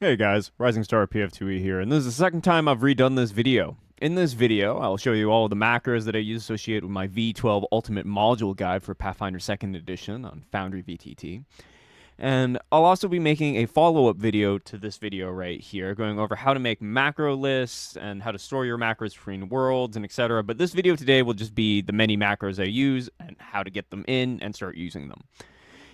Hey guys, Rising Star PF2e here, and this is the second time I've redone this video. In this video, I'll show you all of the macros that I use associated with my V12 Ultimate Module Guide for Pathfinder 2nd Edition on Foundry VTT. And I'll also be making a follow-up video to this video right here, going over how to make macro lists and how to store your macros between worlds and etc. But this video today will just be the many macros I use and how to get them in and start using them.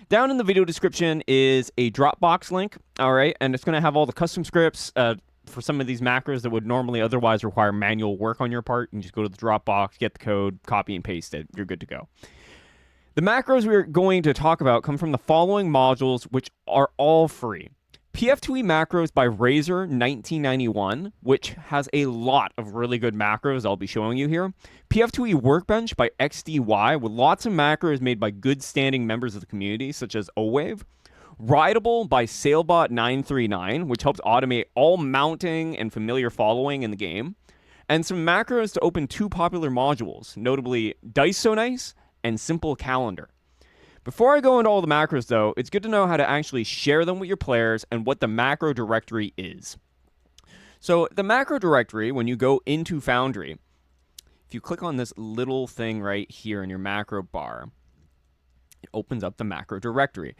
Down in the video description is a Dropbox link, all right, and it's going to have all the custom scripts for some of these macros that would normally otherwise require manual work on your part. You just go to the Dropbox, get the code, copy and paste it. You're good to go. The macros we're going to talk about come from the following modules, which are all free. PF2e Macros by Razor 1991, which has a lot of really good macros I'll be showing you here. PF2e Workbench by XDY, with lots of macros made by good standing members of the community, such as Owave. Rideable by Sailbot 939, which helps automate all mounting and familiar following in the game. And some macros to open two popular modules, notably Dice So Nice and Simple Calendar. Before I go into all the macros, though, it's good to know how to actually share them with your players and what the macro directory is. So the macro directory, when you go into Foundry, if you click on this little thing right here in your macro bar, it opens up the macro directory.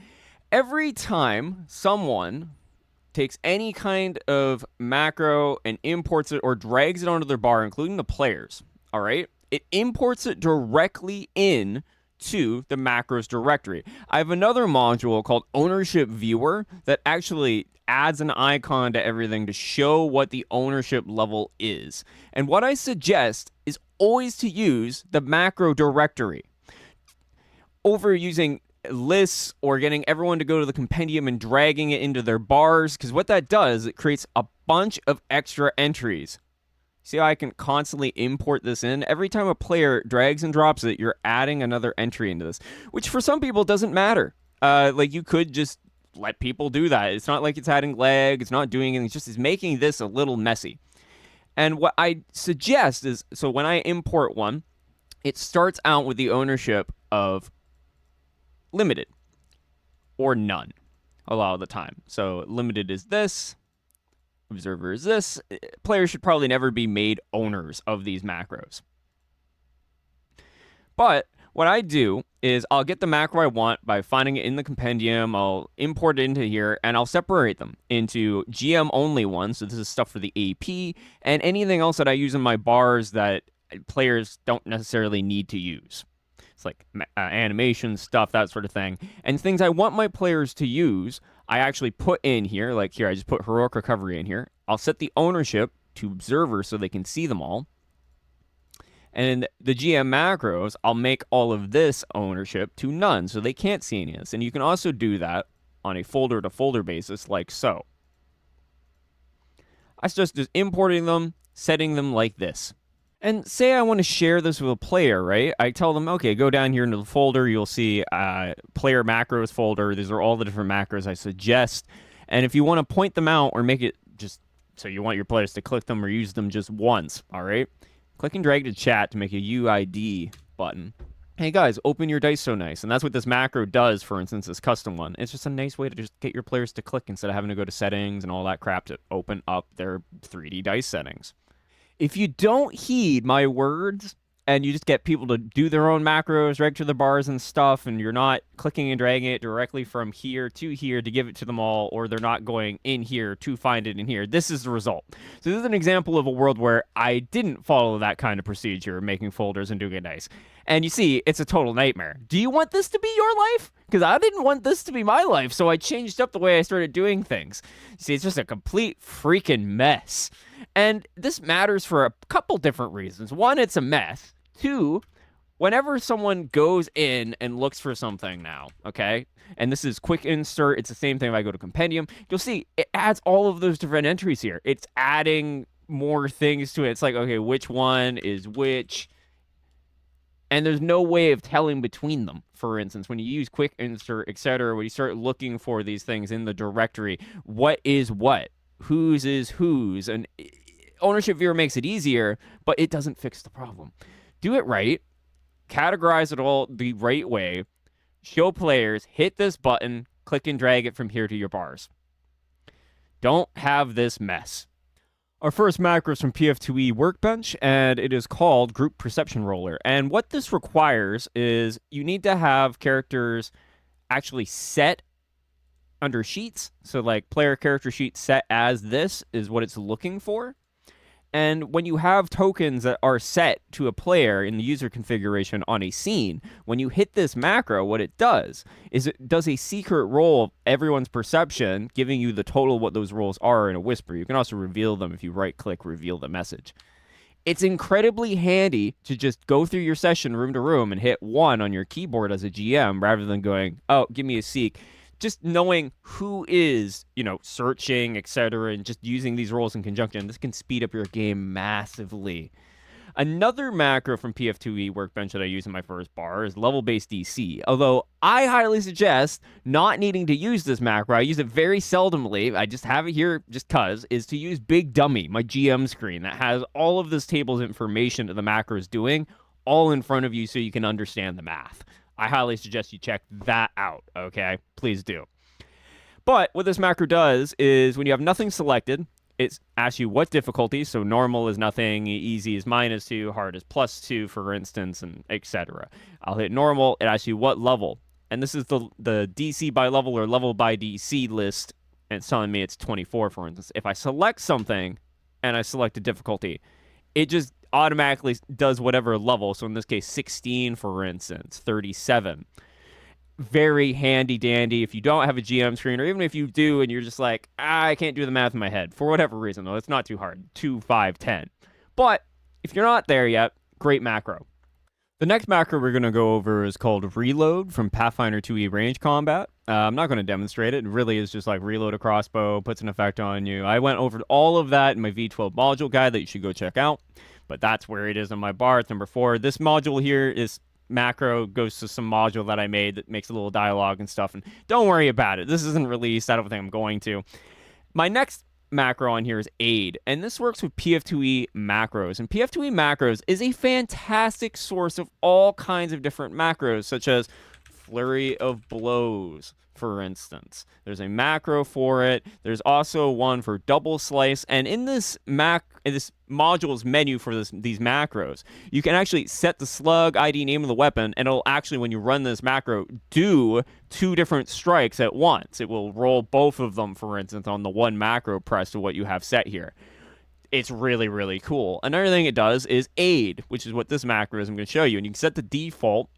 Every time someone takes any kind of macro and imports it or drags it onto their bar, including the players, all right, it imports it directly in to the macros directory. I have another module called Ownership Viewer that actually adds an icon to everything to show what the ownership level is. And what I suggest is always to use the macro directory over using lists or getting everyone to go to the compendium and dragging it into their bars, because what that does, it creates a bunch of extra entries. See how I can constantly import this in? Every time a player drags and drops it, you're adding another entry into this, which for some people doesn't matter. Like, you could just let people do that. It's not like it's adding lag. It's not doing anything. It's just making this a little messy. And what I suggest is, so when I import one, it starts out with the ownership of limited or none a lot of the time. So limited is this. Observer is this. Players should probably never be made owners of these macros. But what I do is I'll get the macro I want by finding it in the compendium. I'll import it into here, and I'll separate them into GM only ones. So this is stuff for the AP, and anything else that I use in my bars that players don't necessarily need to use. It's like animation stuff, that sort of thing. And things I want my players to use, I actually put in here. Like here, I just put Heroic Recovery in here. I'll set the ownership to Observer so they can see them all. And the GM macros, I'll make all of this ownership to none so they can't see any of this. And you can also do that on a folder-to-folder basis like so. I suggest just importing them, setting them like this. And say I want to share this with a player, right? I tell them, okay, go down here into the folder. You'll see player macros folder. These are all the different macros I suggest. And if you want to point them out or make it just so you want your players to click them or use them just once, all right? Click and drag to chat to make a UID button. Hey guys, open your Dice So Nice. And that's what this macro does, for instance, this custom one. It's just a nice way to just get your players to click instead of having to go to settings and all that crap to open up their 3D dice settings. If you don't heed my words and you just get people to do their own macros right to the bars and stuff, and you're not clicking and dragging it directly from here to here to give it to them all, or they're not going in here to find it in here, this is the result. So this is an example of a world where I didn't follow that kind of procedure, making folders and doing it nice. And you see, it's a total nightmare. Do you want this to be your life? Because I didn't want this to be my life, so I changed up the way I started doing things. You see, it's just a complete freaking mess. And this matters for a couple different reasons. One, it's a mess. Two, whenever someone goes in and looks for something now, okay, and this is quick insert, it's the same thing if I go to Compendium, you'll see it adds all of those different entries here. It's adding more things to it. It's like, okay, which one is which? And there's no way of telling between them. For instance, when you use quick insert, etc., when you start looking for these things in the directory, what is what? Whose is whose? And Ownership Viewer makes it easier, but it doesn't fix the problem. Do it right. Categorize it all the right way. Show players, hit this button, click and drag it from here to your bars. Don't have this mess. Our first macro is from PF2e Workbench, and it is called Group Perception Roller. And what this requires is you need to have characters actually set under sheets. So like player character sheet set as this is what it's looking for. And when you have tokens that are set to a player in the user configuration on a scene, when you hit this macro, what it does is it does a secret roll of everyone's perception, giving you the total of what those rolls are in a whisper. You can also reveal them if you right-click reveal the message. It's incredibly handy to just go through your session room to room and hit 1 on your keyboard as a GM rather than going, oh, give me a seek. Just knowing who is, searching, etc., and just using these roles in conjunction, this can speed up your game massively. Another macro from PF2e Workbench that I use in my first bar is level-based DC. Although I highly suggest not needing to use this macro, I use it very seldomly, I just have it here just cuz, is to use BIGDUMMY, my GM screen, that has all of this table's information that the macro is doing all in front of you so you can understand the math. I highly suggest you check that out, okay? Please do. But what this macro does is when you have nothing selected, it asks you what difficulty. So normal is nothing, easy is -2, hard is +2, for instance, and etc. I'll hit normal. It asks you what level. And this is the DC by level or level by DC list. And it's telling me it's 24, for instance. If I select something and I select a difficulty, it just automatically does whatever level. So in this case, 16, for instance, 37. Very handy dandy if you don't have a GM screen, or even if you do and you're just like, I can't do the math in my head for whatever reason, though. It's not too hard. 2, 5, 10. But if you're not there yet, great macro. The next macro we're going to go over is called Reload from Pathfinder 2e Range Combat. I'm not going to demonstrate it. It really is just like reload a crossbow, puts an effect on you. I went over all of that in my V12 module guide that you should go check out. But that's where it is on my bar. It's number 4. This module here is macro, goes to some module that I made that makes a little dialogue and stuff. And don't worry about it. This isn't released. I don't think I'm going to. My next macro on here is aid, and this works with PF2e Macros. And PF2e Macros is a fantastic source of all kinds of different macros, such as Flurry of Blows, for instance. There's a macro for it. There's also one for double slice. And in this module's menu for these macros, you can actually set the slug ID name of the weapon, and it'll actually, when you run this macro, do 2 different strikes at once. It will roll both of them, for instance, on the one macro press to what you have set here. It's really, really cool. Another thing it does is aid, which is what this macro is I'm going to show you. And you can set the default.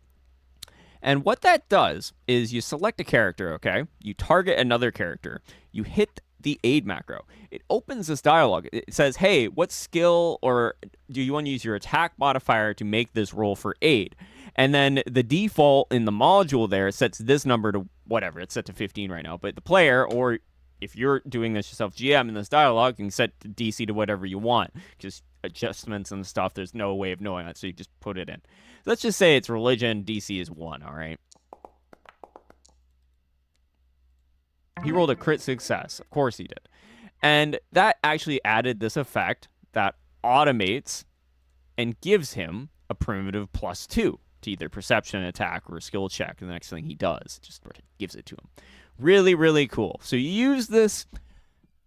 And what that does is you select a character, okay? You target another character. You hit the aid macro. It opens this dialog. It says, hey, what skill or do you want to use your attack modifier to make this roll for aid? And then the default in the module there sets this number to whatever. It's set to 15 right now. But the player, or if you're doing this yourself, GM, in this dialog, you can set DC to whatever you want. Just adjustments and stuff. There's no way of knowing that, so you just put it in. Let's just say it's religion. DC is 1, all right? He rolled a crit success. Of course he did. And that actually added this effect that automates and gives him a primitive +2 to either perception, attack, or skill check. And the next thing he does, just gives it to him. Really, really cool. So you use this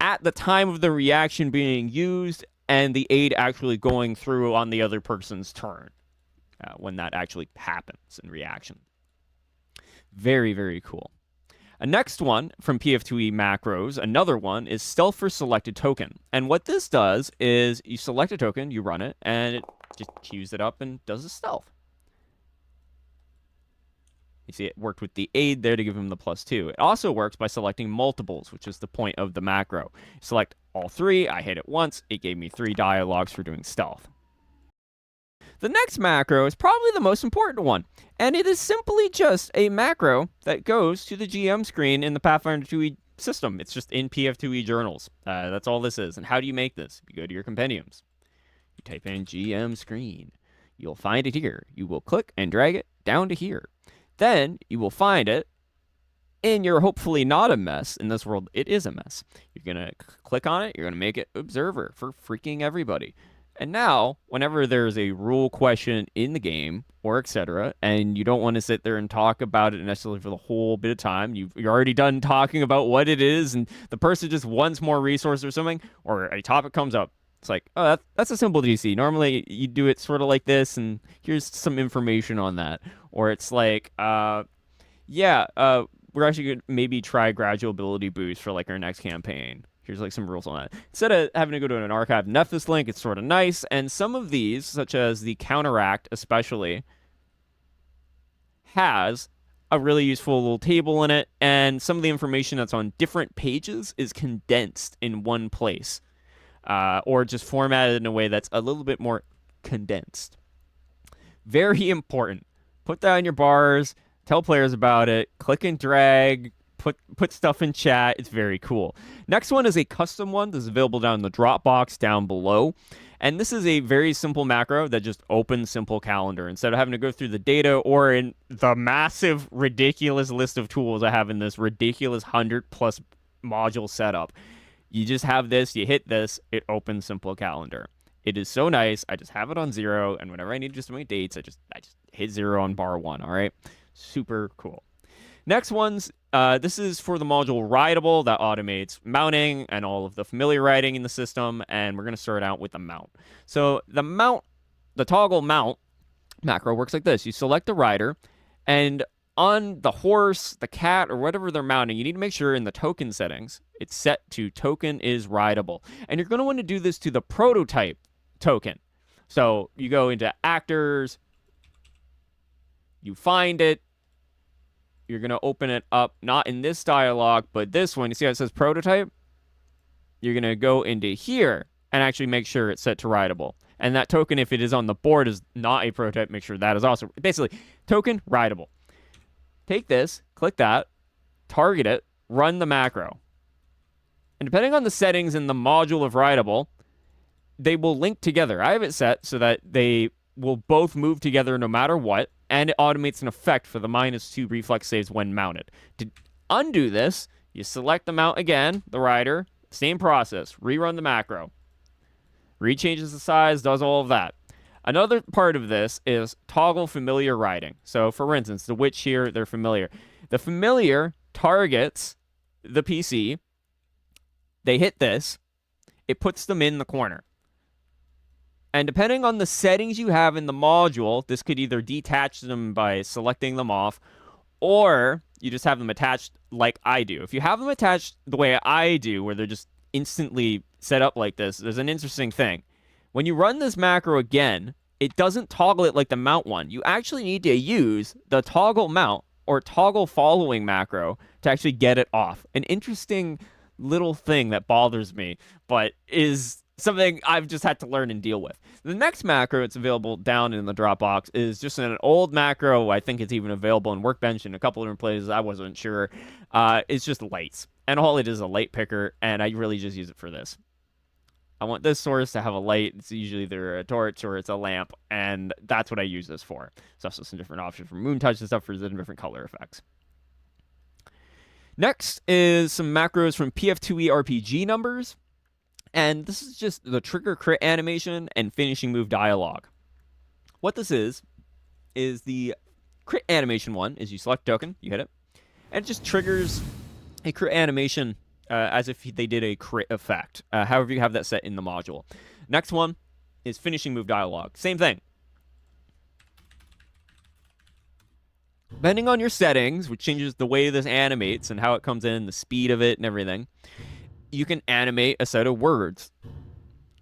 at the time of the reaction being used and the aid actually going through on the other person's turn when that actually happens in reaction. Very, very cool. A next one from PF2e Macros, another one, is Stealth for Selected Token. And what this does is you select a token, you run it, and it just queues it up and does a stealth. You see it worked with the aid there to give him the +2. It also works by selecting multiples, which is the point of the macro. Select all 3, I hit it once, it gave me 3 dialogues for doing stealth. The next macro is probably the most important one, and it is simply just a macro that goes to the GM screen in the Pathfinder 2e system. It's just in PF2e journals. That's all this is. And how do you make this? You go to your compendiums. You type in GM screen. You'll find it here. You will click and drag it down to here. Then you will find it in your hopefully not a mess. In this world, it is a mess. You're going to click on it. You're going to make it observer for freaking everybody. And now, whenever there's a rule question in the game or etc., and you don't want to sit there and talk about it necessarily for the whole bit of time, you're already done talking about what it is, and the person just wants more resource or something, or a topic comes up. It's like, oh, that's a simple GC. Normally, you do it sort of like this, and here's some information on that. Or it's like, yeah, we're actually going to maybe try gradual ability boost for like our next campaign. Here's like some rules on that. Instead of having to go to an archive Nephthys link, it's sort of nice. And some of these, such as the Counteract especially, has a really useful little table in it. And some of the information that's on different pages is condensed in one place. Or just formatted in a way that's a little bit more condensed. Very important. Put that on your bars. Tell players about it. Click and drag. Put stuff in chat. It's very cool. Next one is a custom one. This is available down in the Dropbox down below. And this is a very simple macro that just opens simple calendar. Instead of having to go through the data or in the massive, ridiculous list of tools I have in this ridiculous 100+ module setup, you just have this, you hit this, it opens simple calendar. It is so nice. I just have it on 0, and whenever I need just my dates, I just hit 0 on bar 1, all right? Super cool. Next one's, this is for the module Rideable that automates mounting and all of the familiar writing in the system, and we're going to start out with the mount. So the toggle mount macro works like this. You select the rider, and on the horse, the cat, or whatever they're mounting, you need to make sure in the token settings, it's set to token is rideable. And you're going to want to do this to the prototype token. So you go into actors, you find it, you're going to open it up, not in this dialog, but this one. You see how it says prototype? You're going to go into here and actually make sure it's set to rideable. And that token, if it is on the board, is not a prototype. Make sure that is also, basically, token rideable. Take this, click that, target it, run the macro. And depending on the settings in the module of Rideable, they will link together. I have it set so that they will both move together no matter what, and it automates an effect for the -2 reflex saves when mounted. To undo this, you select the mount again, the rider, same process, rerun the macro. Rechanges the size, does all of that. Another part of this is toggle familiar riding. So, for instance, the witch here, they're familiar. The familiar targets the PC. They hit this. It puts them in the corner. And depending on the settings you have in the module, this could either detach them by selecting them off, or you just have them attached like I do. If you have them attached the way I do, where they're just instantly set up like this, there's an interesting thing. When you run this macro again, it doesn't toggle it like the mount one. You actually need to use the toggle mount or toggle following macro to actually get it off. An interesting little thing that bothers me, but is something I've just had to learn and deal with. The next macro, it's available down in the Dropbox, is just an old macro. I think it's even available in Workbench in a couple different places. I wasn't sure. It's just lights. And all it is a light picker, and I really just use it for this. I want this source to have a light. It's usually either a torch or it's a lamp, and that's what I use this for. There's also some different options for moon touch and stuff for the different color effects. Next is some macros from PF2e RPG Numbers. And this is just the trigger crit animation and finishing move dialogue. What this is the crit animation one is you select token, you hit it, and it just triggers a crit animation as if they did a crit effect. However you have that set in the module. Next one is finishing move dialogue. Same thing. Depending on your settings, which changes the way this animates and how it comes in, the speed of it and everything, you can animate a set of words.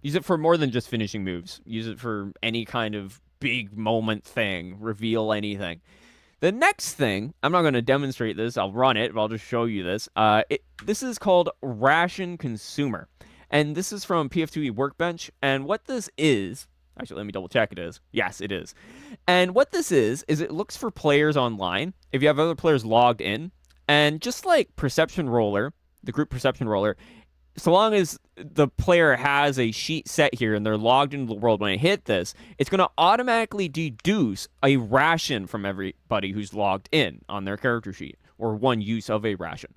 Use it for more than just finishing moves. Use it for any kind of big moment thing, reveal anything. The next thing, I'm not going to demonstrate this, I'll run it, but I'll just show you this. This is called Ration Consumer. And this is from PF2e Workbench. And what this is, actually, let me double check it is. Yes, it is. And what this is it looks for players online, if you have other players logged in. And just like Perception Roller, the group Perception Roller, so long as the player has a sheet set here and they're logged into the world, when I hit this, it's going to automatically deduce a ration from everybody who's logged in on their character sheet, or one use of a ration.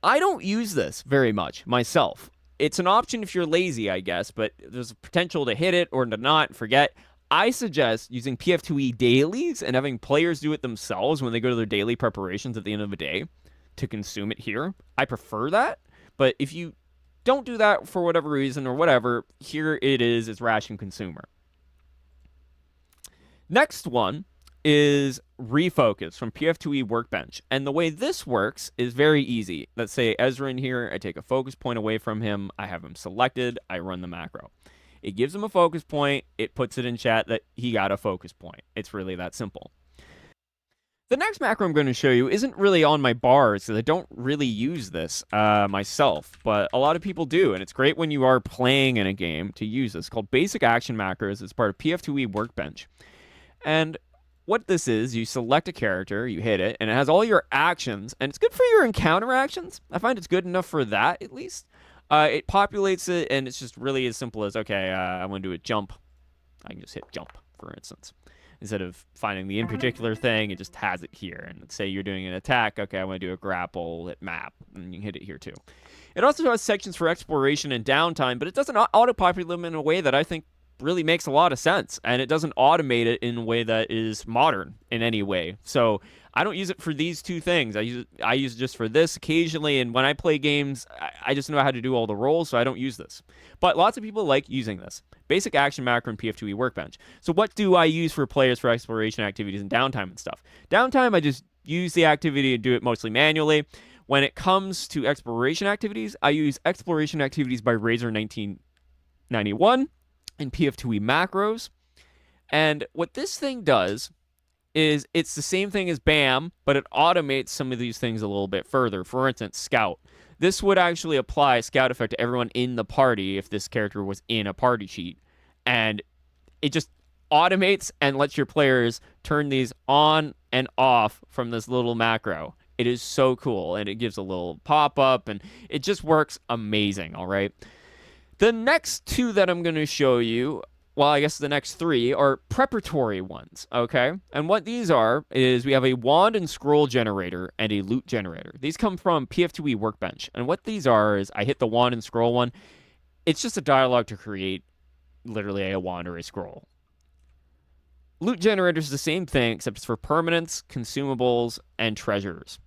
I don't use this very much myself. It's an option if you're lazy, I guess, but there's a potential to hit it or to not, forget. I suggest using PF2e dailies and having players do it themselves when they go to their daily preparations at the end of the day to consume it here. I prefer that, but if you don't do that for whatever reason or whatever, here it is, it's Ration Consumer. Next one is Refocus from PF2e Workbench. And the way this works is very easy. Let's say Ezra in here, I take a focus point away from him, I have him selected, I run the macro. It gives him a focus point, it puts it in chat that he got a focus point. It's really that simple. The next macro I'm going to show you isn't really on my bars, because I don't really use this myself, but a lot of people do, and it's great when you are playing in a game to use this. It's called Basic Action Macros. It's part of PF2e Workbench. And what this is, you select a character, you hit it, and it has all your actions, and it's good for your encounter actions. I find it's good enough for that, at least. It populates it, and it's just really as simple as, okay, I want to do a jump. I can just hit jump, for instance. Instead of finding the in particular thing, it just has it here. And let's say you're doing an attack. Okay, I want to do a grapple, hit map, and you can hit it here too. It also has sections for exploration and downtime, but it doesn't auto-populate them in a way that I think really makes a lot of sense, and it doesn't automate it in a way that is modern in any way. So I don't use it for these two things. I use it just for this occasionally, and when I play games, I just know how to do all the roles, so I don't use this. But lots of people like using this. Basic action macro in PF2e Workbench. So what do I use for players for exploration activities and downtime and stuff? Downtime, I just use the activity and do it mostly manually. When it comes to exploration activities, I use exploration activities by Razor 1991 in PF2e Macros. And what this thing does is it's the same thing as BAM, but it automates some of these things a little bit further. For instance, Scout. This would actually apply Scout effect to everyone in the party if this character was in a party sheet. And it just automates and lets your players turn these on and off from this little macro. It is so cool, and it gives a little pop-up, and it just works amazing, all right? The next two that I'm going to show you, well, I guess the next three, are preparatory ones, okay? And what these are is we have a wand and scroll generator and a loot generator. These come from PF2e Workbench. And what these are is I hit the wand and scroll one. It's just a dialogue to create literally a wand or a scroll. Loot generator is the same thing, except it's for permanents, consumables, and treasures.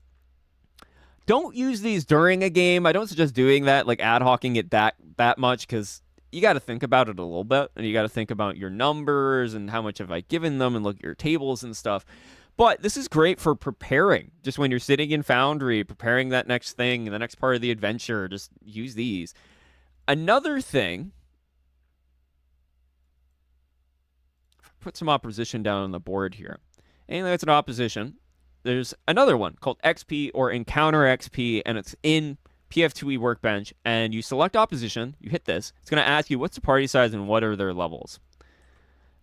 Don't use these during a game. I don't suggest doing that, like ad hocing it that much, because you got to think about it a little bit, and you got to think about your numbers and how much have I given them, and look at your tables and stuff. But this is great for preparing. Just when you're sitting in Foundry, preparing that next thing, the next part of the adventure, just use these. Another thing, put some opposition down on the board here. Anything that's an opposition, there's another one called XP or Encounter XP, and it's in PF2e Workbench, and you select opposition, you hit this. It's going to ask you what's the party size and what are their levels.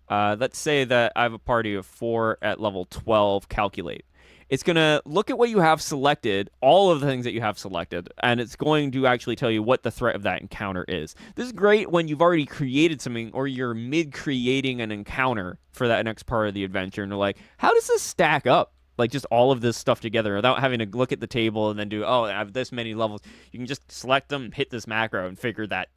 Let's say that I have a party of 4 at level 12, calculate. It's going to look at what you have selected, all of the things that you have selected, and it's going to actually tell you what the threat of that encounter is. This is great when you've already created something or you're mid-creating an encounter for that next part of the adventure, and you're like, how does this stack up? Like, just all of this stuff together without having to look at the table and then do, oh, I have this many levels. You can just select them, hit this macro, and figure that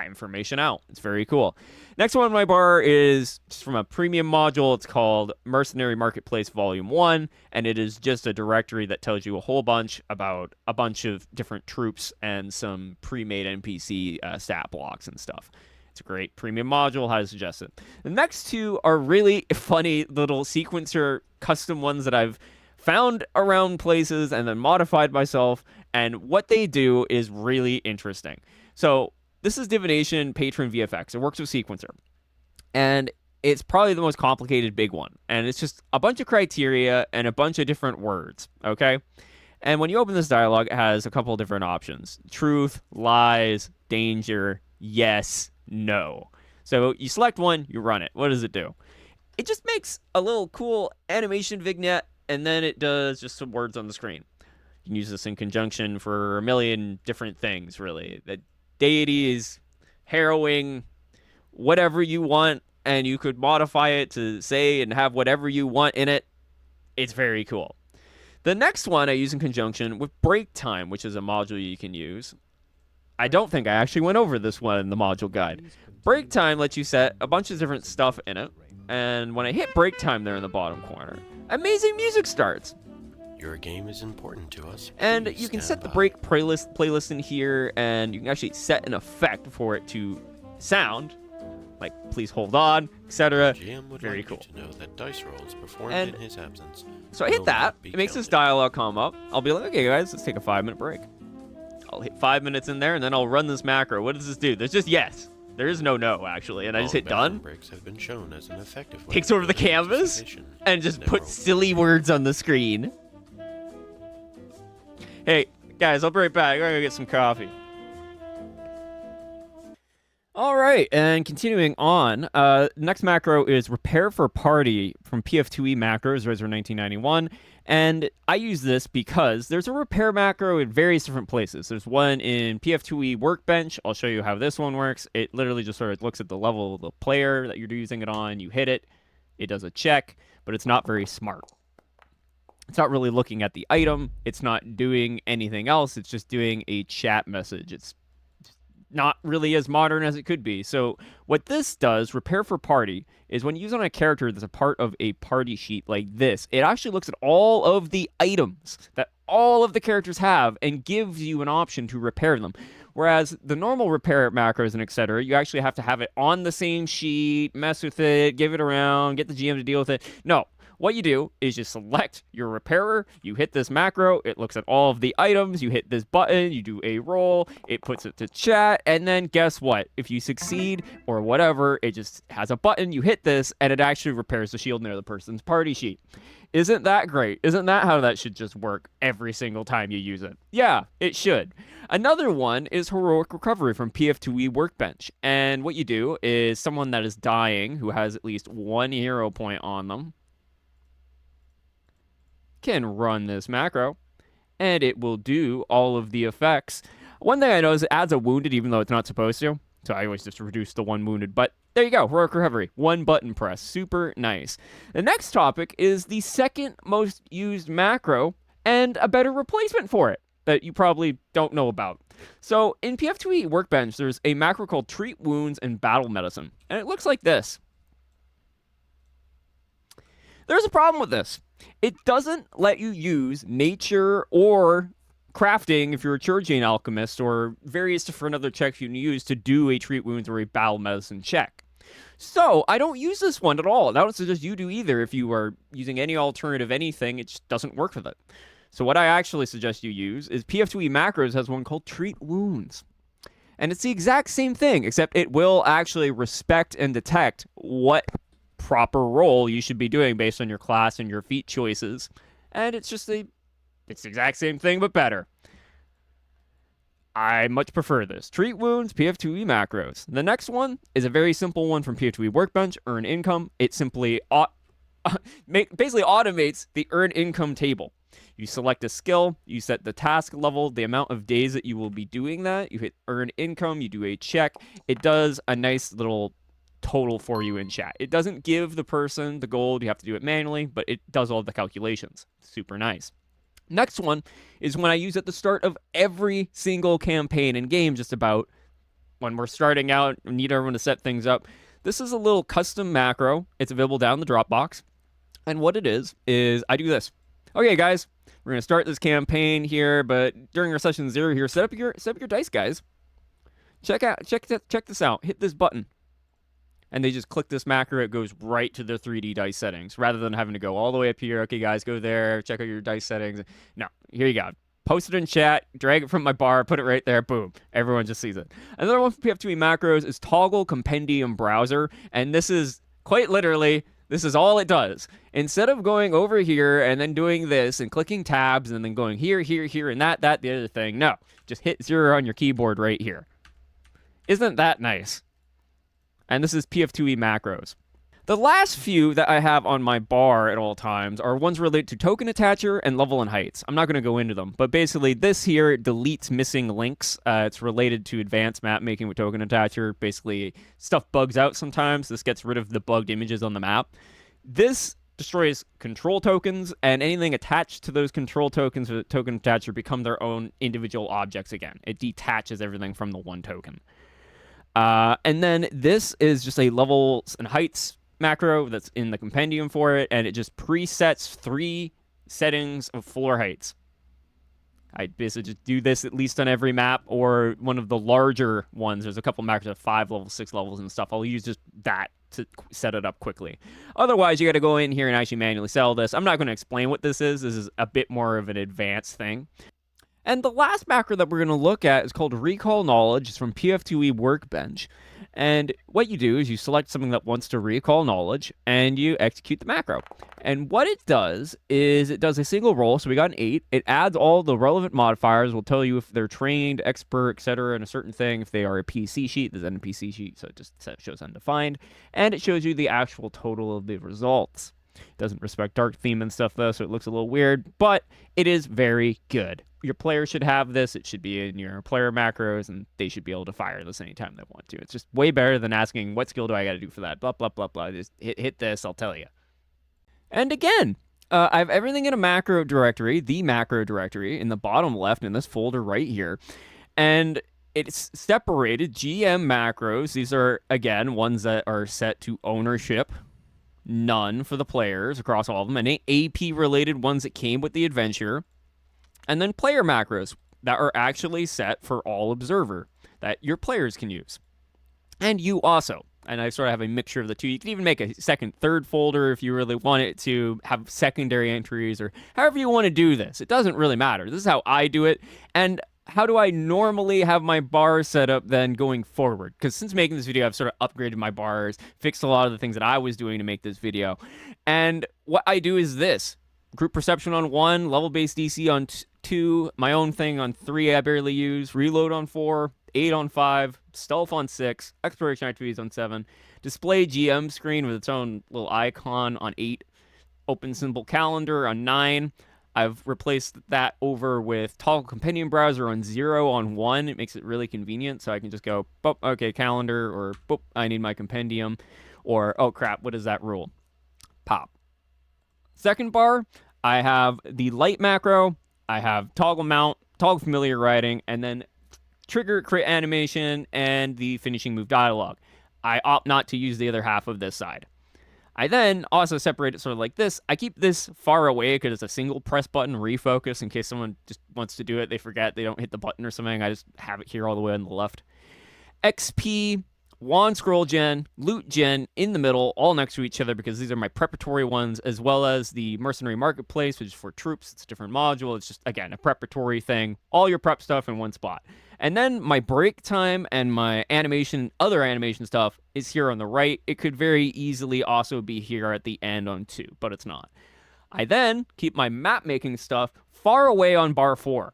information out. It's very cool. Next one on my bar is just from a premium module. It's called Mercenary Marketplace Volume 1, and it is just a directory that tells you a whole bunch about a bunch of different troops and some pre-made NPC stat blocks and stuff. It's a great premium module. Highly suggest it. The next two are really funny little sequencer custom ones that I've found around places and then modified myself. And what they do is really interesting. So this is Divination Patron VFX. It works with sequencer. And it's probably the most complicated big one. And it's just a bunch of criteria and a bunch of different words. Okay? And when you open this dialog, it has a couple of different options. Truth, lies, danger, yes, no. So you select one, you run it. What does it do? It just makes a little cool animation vignette, and then it does just some words on the screen. You can use this in conjunction for a million different things, really. The deities, harrowing, whatever you want, and you could modify it to say and have whatever you want in it. It's very cool. The next one I use in conjunction with break time, which is a module you can use. I don't think I actually went over this one in the module guide. Break time lets you set a bunch of different stuff in it, and when I hit break time there in the bottom corner, amazing music starts. Your game is important to us. And Please you can stand set the by. break playlist in here, and you can actually set an effect for it to sound, like please hold on, etc. GM would Very like cool. you to know that dice rolls performed And in his absence. So I hit will that, not be it makes this counted. dialogue come up. I'll be like, okay guys, let's take a 5-minute break. I'll hit 5 minutes in there, and then I'll run this macro. What does this do? There's just yes. There is no, actually. And I just hit Bathroom done. breaks have been shown as an effective way Takes to over the build canvas anticipation and just in puts a silly words on the screen. Hey, guys, I'll be right back. I'm gonna go get some coffee. All right, and continuing on, next macro is Repair for Party from PF2e Macros, Resor 1991. And I use this because there's a repair macro in various different places. There's one in PF2e Workbench. I'll show you how this one works. It literally just sort of looks at the level of the player that you're using it on. You hit it, it does a check, but it's not very smart. It's not really looking at the item. It's not doing anything else. It's just doing a chat message. It's not really as modern as it could be. So what this does, Repair for Party, is when you use on a character that's a part of a party sheet like this, it actually looks at all of the items that all of the characters have and gives you an option to repair them. Whereas the normal repair macros and etc., you actually have to have it on the same sheet, mess with it, give it around, get the GM to deal with it. No. What you do is you select your repairer, you hit this macro, it looks at all of the items, you hit this button, you do a roll, it puts it to chat, and then guess what? If you succeed or whatever, it just has a button, you hit this, and it actually repairs the shield near the person's party sheet. Isn't that great? Isn't that how that should just work every single time you use it? Yeah, it should. Another one is Heroic Recovery from PF2e Workbench. And what you do is someone that is dying, who has at least 1 hero point on them, can run this macro, and it will do all of the effects. One thing I know is it adds a wounded even though it's not supposed to, so I always just reduce the 1 wounded, but there you go, Heroic Recovery, 1 button press, super nice. The next topic is the second most used macro and a better replacement for it that you probably don't know about. So in PF2e Workbench, there's a macro called Treat Wounds and Battle Medicine, and it looks like this. There's a problem with this. It doesn't let you use nature or crafting if you're a Churgian alchemist or various different other checks you can use to do a treat wounds or a battle medicine check. So I don't use this one at all. I don't suggest you do either. If you are using any alternative anything, it just doesn't work with it. So what I actually suggest you use is PF2e Macros has one called Treat Wounds. And it's the exact same thing, except it will actually respect and detect what proper role you should be doing based on your class and your feat choices. And it's just it's the exact same thing, but better. I much prefer this. Treat Wounds, PF2e Macros. The next one is a very simple one from PF2e Workbench, Earn Income. It simply basically automates the Earn Income table. You select a skill, you set the task level, the amount of days that you will be doing that, you hit Earn Income, you do a check. It does a nice little total for you in chat. It doesn't give the person the gold, you have to do it manually, but it does all the calculations. Super nice. Next one is when I use at the start of every single campaign and game, just about when we're starting out, we need everyone to set things up. This is a little custom macro. It's available down in the Dropbox. And what it is I do this. Okay, guys, we're going to start this campaign here, but during our session 0 here, set up your dice, guys. Check this out. Hit this button. And they just click this macro, it goes right to their 3D dice settings, rather than having to go all the way up here. Okay, guys, go there, check out your dice settings. No, here you go. Post it in chat, drag it from my bar, put it right there, boom. Everyone just sees it. Another one for PF2e Macros is Toggle Compendium Browser, and this is, quite literally, this is all it does. Instead of going over here and then doing this and clicking tabs and then going here, and that, the other thing, no. Just hit 0 on your keyboard right here. Isn't that nice? And this is PF2e Macros. The last few that I have on my bar at all times are ones related to token attacher and level and heights. I'm not going to go into them, but basically this here deletes missing links. It's related to advanced map making with token attacher. Basically, stuff bugs out sometimes. This gets rid of the bugged images on the map. This destroys control tokens, and anything attached to those control tokens or token attached become their own individual objects again. It detaches everything from the one token. And then this is just a levels and heights macro that's in the compendium for it, and it just presets 3 settings of floor heights. I basically just do this at least on every map, or one of the larger ones. There's a couple macros of 5 levels, 6 levels and stuff. I'll use just that to set it up quickly. Otherwise, you got to go in here and actually manually sell this. I'm not going to explain what this is. This is a bit more of an advanced thing. And the last macro that we're going to look at is called Recall Knowledge. It's from PF2e Workbench. And what you do is you select something that wants to recall knowledge, and you execute the macro. And what it does is it does a single roll. So we got an 8. It adds all the relevant modifiers. Will tell you if they're trained, expert, etc. in a certain thing. If they are a PC sheet, there's an NPC sheet, so it just shows undefined. And it shows you the actual total of the results. It doesn't respect dark theme and stuff, though, so it looks a little weird. But it is very good. Your player should have this. It should be in your player macros, and they should be able to fire this anytime they want to. It's just way better than asking, what skill do I got to do for that? Blah, blah, blah, blah. Just hit this, I'll tell you. And again, I have everything in a macro directory, the macro directory, in the bottom left in this folder right here. And it's separated GM macros. These are, again, ones that are set to ownership. None for the players across all of them. And AP-related ones that came with the adventure. And then player macros that are actually set for all observer that your players can use. And you also. And I sort of have a mixture of the two. You can even make a second, third folder if you really want it to have secondary entries or however you want to do this. It doesn't really matter. This is how I do it. And how do I normally have my bars set up then going forward? Because since making this video, I've sort of upgraded my bars, fixed a lot of the things that I was doing to make this video. And what I do is this. Group perception on 1, level-based DC on 2, my own thing on 3 I barely use, reload on 4, 8 on 5, stealth on 6, exploration activities on 7, display GM screen with its own little icon on 8, open symbol calendar on 9. I've replaced that over with toggle compendium browser on 0 on 1. It makes it really convenient, so I can just go, boop, okay, calendar, or boop, I need my compendium, or, oh crap, what is that rule? Pop. Second bar, I have the light macro, I have toggle mount, toggle familiar writing, and then trigger crit animation and the finishing move dialogue. I opt not to use the other half of this side. I then also separate it sort of like this. I keep this far away because it's a single press button refocus in case someone just wants to do it. They forget, they don't hit the button or something. I just have it here all the way on the left. XP, wand scroll gen, loot gen in the middle, all next to each other because these are my preparatory ones, as well as the Mercenary Marketplace, which is for troops. It's a different module. It's just, again, a preparatory thing. All your prep stuff in one spot. And then my break time and my animation, other animation stuff is here on the right. It could very easily also be here at the end on 2, but it's not. I then keep my map making stuff far away on bar 4.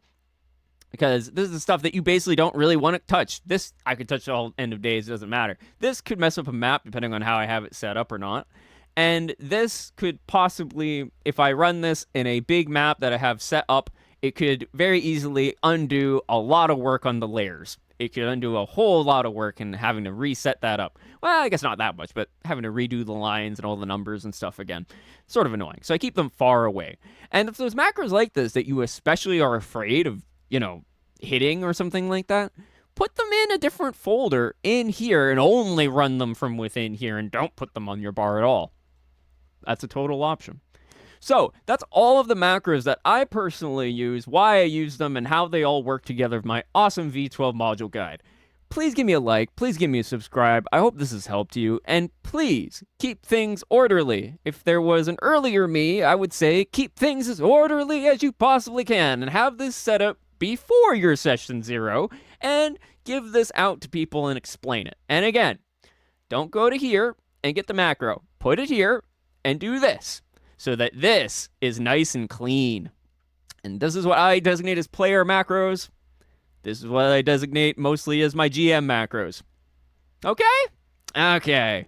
Because this is the stuff that you basically don't really want to touch. This, I could touch all end of days, it doesn't matter. This could mess up a map depending on how I have it set up or not. And this could possibly, if I run this in a big map that I have set up, it could very easily undo a lot of work on the layers. It could undo a whole lot of work and having to reset that up. Well, I guess not that much, but having to redo the lines and all the numbers and stuff again. Sort of annoying. So I keep them far away. And if there's macros like this that you especially are afraid of, hitting or something like that, put them in a different folder in here and only run them from within here and don't put them on your bar at all. That's a total option. So that's all of the macros that I personally use, why I use them, and how they all work together with my awesome V12 module guide. Please give me a like, please give me a subscribe. I hope this has helped you, and please keep things orderly. If there was an earlier me, I would say keep things as orderly as you possibly can and have this set up before your session 0 and give this out to people and explain it. And again, don't go to here and get the macro. Put it here and do this so that this is nice and clean. And this is what I designate as player macros. This is what I designate mostly as my GM macros. Okay? Okay.